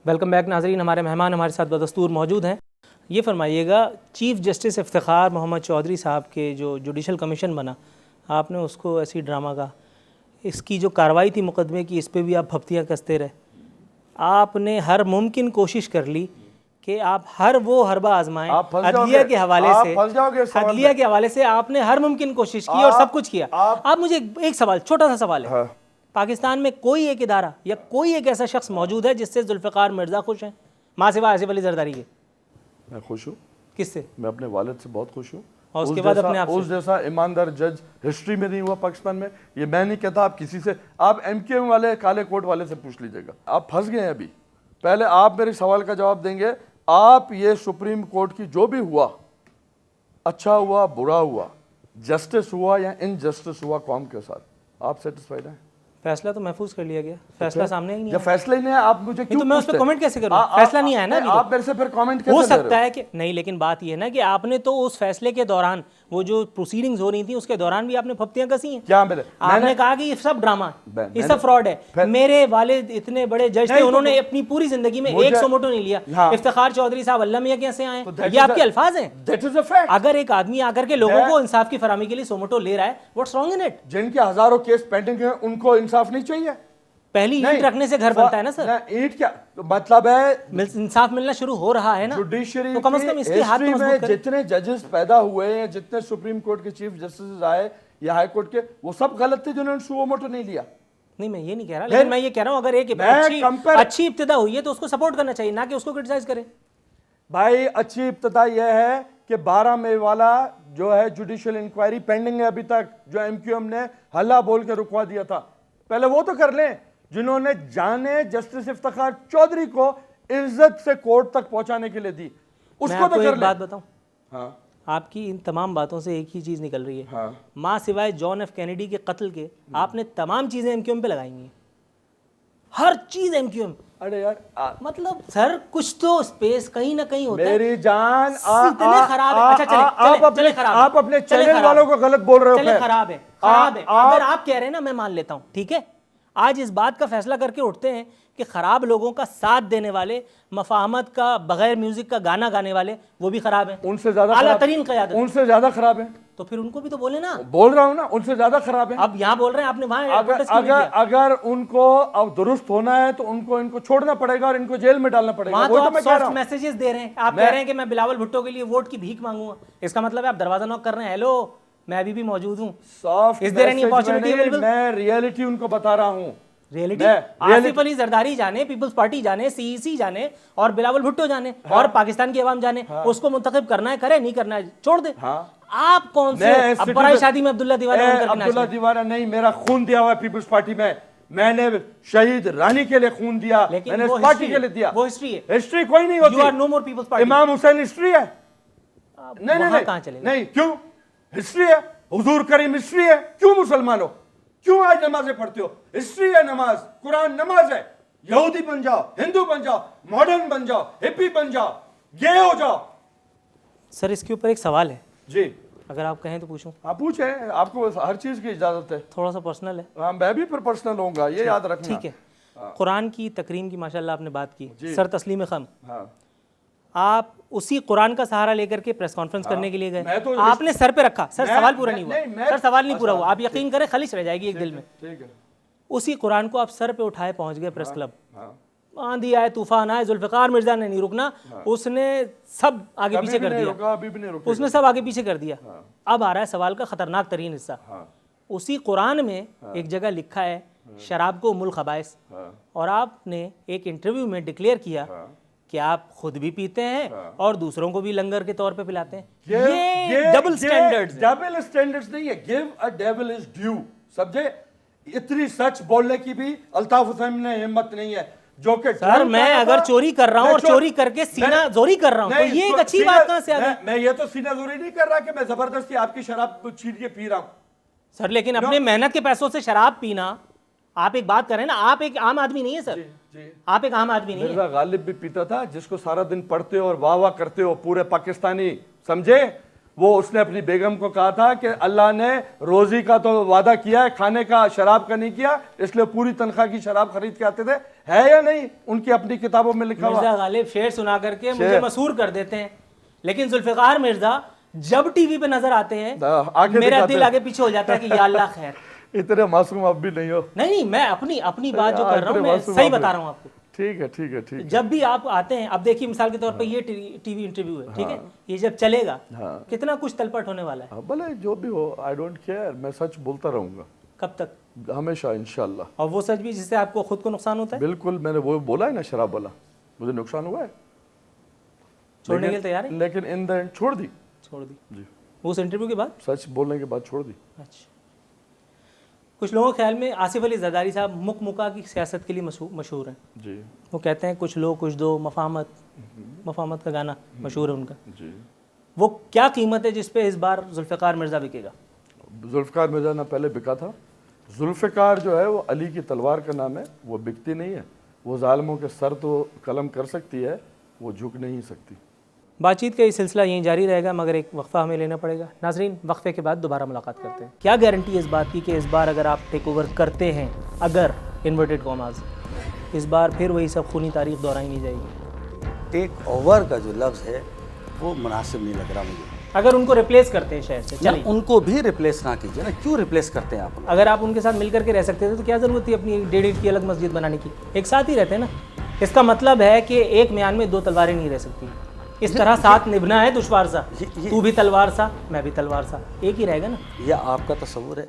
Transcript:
Welcome back नाजरीन। हमारे मेहमान हमारे साथ बदस्तूर मौजूद हैं। ये फरमाइएगा, चीफ़ जस्टिस इफ्तिखार मोहम्मद चौधरी साहब के जो जुडिशल कमीशन बना, आपने उसको ऐसी ड्रामा का, इसकी जो कार्रवाई थी मुकदमे की, इस पर भी आप फप्तियाँ कसते रहे। आपने हर मुमकिन कोशिश कर ली कि आप हर वो हरबा आजमाएं। अदलिया के हवाले से, अदलिया के हवाले से आपने हर मुमकिन कोशिश की और सब कुछ किया। आप मुझे एक सवाल, छोटा सा सवाल है, पाकिस्तान में कोई एक इदारा या कोई एक ऐसा शख्स मौजूद है जिससे जुल्फ़िकार मिर्ज़ा खुश हैं, माँ सिवा आसिफ अली जरदारी के? मैं खुश हूँ। किससे? मैं अपने वालिद से बहुत खुश हूँ। और उसके बाद अपने आप से? उस जैसा ईमानदार जज हिस्ट्री में नहीं हुआ पाकिस्तान में। ये मैं नहीं कहता, आप किसी से, आप MKM वाले काले कोट वाले से पूछ लीजिएगा। आप फंस गए हैं अभी। पहले आप मेरे सवाल का जवाब देंगे। आप ये सुप्रीम कोर्ट की जो भी हुआ, अच्छा हुआ बुरा हुआ, जस्टिस हुआ या इनजस्टिस हुआ कौम के साथ, आप सेटिस्फाइड हैं? फैसला तो महफूज कर लिया गया, फैसला सामने ही नहीं जब फैसला ही नहीं है, आप मुझे क्यों? तो मैं उस पर कमेंट कैसे करूं? फैसला नहीं आया ना। आप मेरे से फिर कमेंट कैसे? हो सकता है कि नहीं, लेकिन बात यह है ना कि आपने तो उस फैसले के दौरान, वो जो प्रोसीडिंग्स हो रही थी उसके दौरान भी आपने फप्तियां कसी हैं। क्या आपने कहा कि ये सब ड्रामा, ये सब फ्रॉड है। मेरे वालिद इतने बड़े जज थे, उन्होंने अपनी पूरी जिंदगी में एक सोमोटो नहीं लिया। इफ्तिखार चौधरी साहब अल्लाह मियां कैसे आए? ये आपके अल्फाज हैं। अगर एक आदमी आकर के लोगों को इंसाफ की फराहमी के लिए सोमोटो ले रहा है, व्हाट्स रॉन्ग इन इट? जिनके हजारों केस पेंडिंग हैं उनको इंसाफ नहीं चाहिए? पहली ईंट रखने से घर बनता है ना सर। ईंट क्या मतलब है? इंसाफ मिलना शुरू हो रहा है ना। जुडिशरी तो कम से कम इसके हाथ में में जितने जजेस पैदा हुए हैं, जितने सुप्रीम कोर्ट के चीफ जस्टिस आए या हाई कोर्ट के, वो सब गलत थे जिन्होंने सुओ मोटो नहीं लिया। नहीं, मैं ये नहीं कह रहा, लेकिन मैं ये कह रहा हूं अगर एक अच्छी इब्तिदा हुई है तो उसको सपोर्ट करना चाहिए, ना कि उसको क्रिटिसाइज करें। भाई अच्छी इब्तिदा यह है कि 12 मई वाला जो है जुडिशियल इंक्वायरी पेंडिंग है अभी तक, जो MQM ने हल्ला बोल के रुकवा दिया था। पहले वो तो कर लें, जिन्होंने जाने जस्टिस इफ्तिखार चौधरी को इज्जत से कोर्ट तक पहुंचाने के लिए दी, उसको तो कर लें। बात बताऊं? हाँ। आपकी इन तमाम बातों से एक ही चीज निकल रही है। हाँ। मां सिवाय जॉन F कैनेडी के कत्ल के आपने तमाम चीजें MQM पे लगाएंगी, हर चीज MQM। अरे यार मतलब सर कुछ तो स्पेस कहीं ना कहीं होता है। मेरी जान इतने खराब है। अच्छा चले खराब, आप अपने चैनल वालों को गलत बोल रहे हो। चले खराब है, अगर आप कह रहे हैं ना, मैं मान लेता हूं, ठीक है। आज इस बात का फैसला करके उठते हैं कि खराब लोगों का साथ देने वाले, मफाहमत का बगैर म्यूजिक का गाना गाने वाले, वो भी खराब है। उनसे ज्यादा आला तरीन क़यादत, उनसे ज्यादा खराब है। तो फिर उनको भी तो बोले ना। बोल रहा हूं ना, उनसे ज्यादा खराब है। अब यहाँ बोल रहे हैं, आपने वहां अगर उनको अब दुरुस्त होना है तो इनको छोड़ना पड़ेगा और इनको जेल में डालना पड़ेगा। तो आप सॉफ्ट मैसेजेस दे रहे हैं। आप कह रहे हैं कि मैं बिलावल भुट्टो के लिए वोट की भीख मांगूंगा, इसका मतलब है आप दरवाजा नॉक कर रहे हैं, हेलो मैं अभी भी मौजूद हूँ। Soft is there any opportunity available? मैं रियलिटी उनको बता रहा हूँ। रियलिटी आसिफ अली जरदारी जाने, पीपल्स पार्टी जाने, CEC जाने और बिलावल भुट्टो जाने और पाकिस्तान की आवाम जाने, उसको मुंतखब करना है करे, नहीं करना है छोड़ दे। आप कौन से अब बराई शादी में अब्दुल्ला दीवाना नहीं, मेरा खून दिया हुआ है पीपल्स पार्टी में। मैंने शहीद रानी के लिए खून दिया, मैंने इस पार्टी के लिए दिया। वो हिस्ट्री है, हिस्ट्री कोई नहीं होती। You are no more peoples party. Imam Hussain history है? नहीं, कहां चले? नहीं, क्यों हिस्ट्री है? हुजूर करीम हिस्ट्री है? क्यों मुसलमान हो? क्यों आज नमाजें पढ़ते हो? हिस्ट्री है नमाज, कुरान नमाज है। यहूदी बन जाओ, हिंदू बन जाओ, मॉडर्न बन जाओ, हिप्पी बन जाओ, गे हो जाओ। सर इसके ऊपर एक सवाल है जी, अगर आप कहें तो पूछूं? आप पूछे, आपको हर चीज की इजाजत है। थोड़ा सा पर्सनल है। हाँ, मैं भी फिर पर्सनल होऊंगा, ये याद रखना। ठीक है। कुरान की तकरीम की माशाल्लाह आपने बात की, सर तस्लीम खम, हाँ। आप उसी कुरान का सहारा लेकर के प्रेस कॉन्फ्रेंस करने के लिए गए, तो आपने सर पे रखा। सर सवाल पूरा नहीं हुआ, सर सवाल नहीं पूरा हुआ, आप यकीन करें खलिश रह जाएगी एक दिल में। ठीक है। उसी कुरान को आप सर पे उठाए पहुंच गए प्रेस क्लब। आंधी आए तूफान आए, जुल्फिकार मिर्जा ने नहीं रुकना, उसने सब आगे पीछे कर दिया, उसने सब आगे पीछे कर दिया। अब आ रहा है सवाल का खतरनाक तरीन हिस्सा। उसी कुरान में एक जगह लिखा है शराब को उम्मुल खबाइस, और आपने एक इंटरव्यू में डिक्लेयर किया कि आप खुद भी पीते हैं और दूसरों को भी लंगर के तौर पे पिलाते हैं। ये डबल स्टैंडर्ड्स, डबल स्टैंडर्ड्स नहीं है। Give a devil is due, समझे? इतनी सच बोलने की भी अल्ताफ हुसैन ने हिम्मत नहीं है। जो कि सर मैं अगर चोरी कर रहा हूं और चोरी करके सीना जोरी कर रहा हूं, तो ये एक अच्छी बात कहां से आ गई? मैं ये तो सीना जोरी नहीं कर रहा कि मैं जबरदस्ती आपकी शराब छीन के पी रहा हूं सर, लेकिन अपने मेहनत के पैसों से शराब पीना, आप एक बात करें ना, आप एक आम आदमी नहीं है सर। जी। आप एक आम आदमी नहीं है। मिर्जा गालिब भी पीता था, जिसको सारा दिन पढ़ते हो और वाह वाह करते हो पूरे पाकिस्तानी, समझे? वो उसने अपनी बेगम को कहा था कि अल्लाह ने रोजी का तो वादा किया है, खाने का शराब का नहीं किया, इसलिए पूरी तनख्वाह की शराब खरीद के आते थे। है या नहीं उनकी अपनी किताबों में लिखा हुआ? मिर्जा गालिब शेर सुना करके मुझे मशहूर कर देते हैं, लेकिन जुल्फिकार मिर्जा जब टीवी पे नजर आते हैं मेरा दिल आगे पीछे हो जाता है कि या अल्लाह खैर। इतने मासूम आप भी नहीं हो। नहीं, मैं अपनी बात जो कर रहा हूँ मैं सही बता रहा हूँ आपको। ठीक है ठीक है ठीक है। जब भी आप आते हैं, अब देखिए मिसाल के तौर पे ये टीवी इंटरव्यू है, ठीक है, ये जब चलेगा कितना कुछ तलपट होने वाला है। भले जो भी हो, आई डोंट केयर, मैं सच बोलता रहूंगा। कब तक? हमेशा इंशाल्लाह। और वो सच भी जिससे आपको खुद को नुकसान होता है? बिल्कुल, मैंने वो बोला है ना, शराब वाला, मुझे नुकसान हुआ है, छोड़ने के लिए तैयार है? लेकिन इन द एंड छोड़ दी जी, उस इंटरव्यू के बाद, सच बोलने के बाद छोड़ दी। अच्छा, कुछ लोगों के ख्याल में आसिफ अली जरदारी साहब मुका की सियासत के लिए मशहूर हैं जी। वो कहते हैं कुछ लोग कुछ दो, मफाहमत का गाना मशहूर है उनका जी। वो क्या कीमत है जिस पे इस बार जुल्फ़िकार मिर्ज़ा बिकेगा? जुल्फ़िकार मिर्ज़ा ना पहले बिका था। जुल्फ़िकार जो है वो अली की तलवार का नाम है, वो बिकती नहीं है। वो जालिमों के सर तो कलम कर सकती है, वो झुक नहीं सकती। बातचीत का ये सिलसिला यहीं जारी रहेगा, मगर एक वक्फ़ा हमें लेना पड़ेगा। नाजरीन, वक्फ़े के बाद दोबारा मुलाकात करते हैं। क्या गारंटी है इस बात की कि इस बार अगर आप टेक ओवर करते हैं, अगर इन्वर्टेड कॉमास, इस बार फिर वही सब खूनी तारीख दोहराई नहीं जाएगी? टेक ओवर का जो लफ्ज़ है वो मुनासिब नहीं लग रहा मुझे। अगर उनको रिप्लेस करते हैं शहर से, चलिए उनको भी रिप्लेस ना कीजिए ना, क्यों रिप्लेस करते हैं आप? अगर आप उनके साथ मिल करके रह सकते थे तो क्या ज़रूरत थी अपनी 1.5 की अलग मस्जिद बनाने की? एक साथ ही रहते हैं ना। इसका मतलब है कि एक म्यान में दो तलवारें नहीं रह सकती। इस तरह साथ निभना है दुश्वार सा, तू भी तलवार सा मैं भी तलवार सा, एक ही रहेगा ना। यह आपका तस्वुर है।